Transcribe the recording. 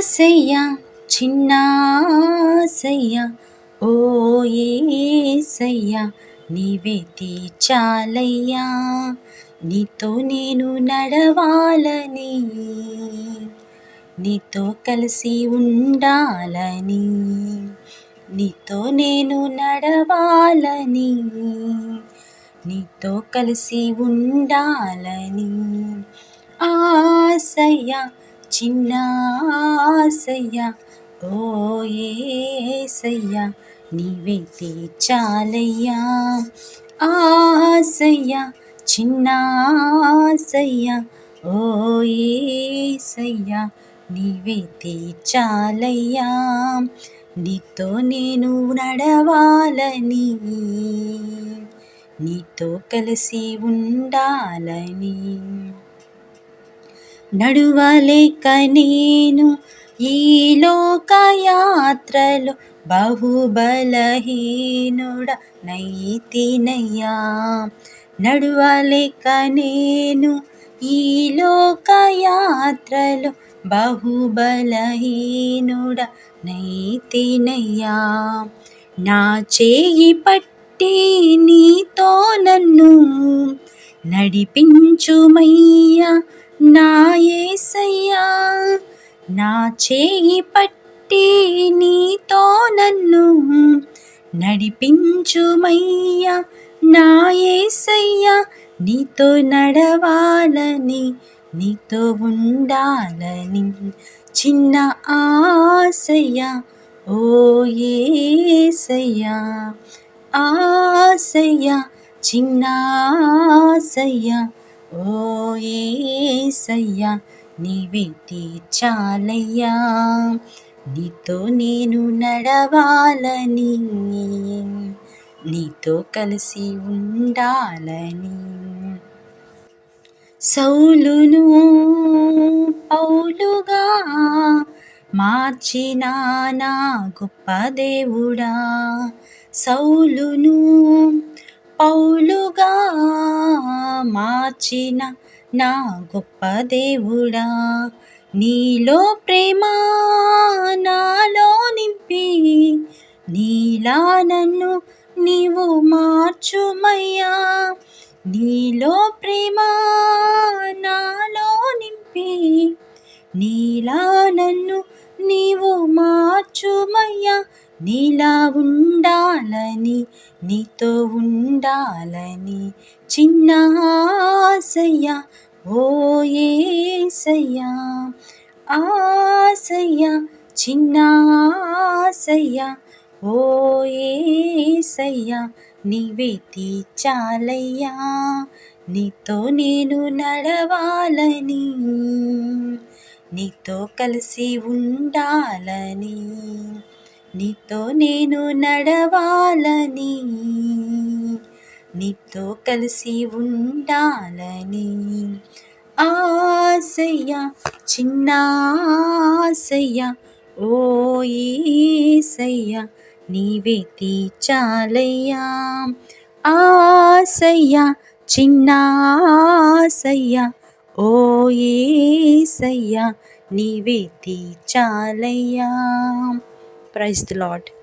ఆసయ్యా చిన్నాసయ్యా ఓ యేసయ్యా నీవే తీర్చాలయ్యా నీతో నేను నడవాలని నీతో కలిసి ఉండాలని నీతో నేను నడవాలని నీతో కలిసి ఉండాలని ఆసయ్యా చిన్నాసయ్యా ఓ యేసయ్యా నీవే తీర్చాలయ్యా ఆసయ్యా చిన్నాసయ్యా ఓ యేసయ్యా నీవే తీర్చాలయ్యా నీతో నేను నడవాలని నీతో కలిసి ఉండాలని నడువలేక నేను ఈ లోకయాత్రలో బహుబలహీనుడనైతినయ్యా నడువలేక నేను ఈ లోకయాత్రలో బహుబలహీనుడనైతినయ్యా నా చేయి పట్టి నీతో నన్ను నడిపించుమయ్యా నా యేసయ్యా నా చేయి పట్టి నీతో నన్ను నడిపించుమయ్యా నా యేసయ్యా నీతో నడవాలని నీతో ఉండాలని చిన్న ఆసయ్యా ఓ యేసయ్యా ఆసయ్యా చిన్న ఆసయ్యా ఓ యేసయ్యా నీవే తీర్చాలయ్యా నీతో నేను నడవాలని నీతో కలిసి ఉండాలని సౌలును పౌలుగా మార్చిన నా గొప్ప దేవుడా సౌలును పౌలుగా మార్చిన నా గొప్ప దేవుడా నీలో ప్రేమ నాలో నింపి నీలా నన్ను నీవు మార్చుమయ్యా నీలో ప్రేమ నాలో నింపి నీలా నన్ను నీవు మార్చుమయ్యా నీలా ఉండాలని నీతో ఉండాలని చిన్న ఆసయ్యా ఓ యేసయ్యా ఆసయ్యా చిన్న ఆసయ్యా ఓ యేసయ్యా నీవే తీర్చాలయ్యా నీతో నేను నడవాలని నీతో కలిసి ఉండాలని నీతో నేను నడవాలని నీతో కలిసి ఉండాలని ఆసయ్యా చిన్న ఆసయ్యా ఓ యేసయ్యా నీవే తీర్చాలయ్యా ఆసయ్యా చిన్న ఆసయ్యా ఓ యేసయ్యా నీవే తీర్చాలయ్యా ప్రైజ్ ది లార్డ్.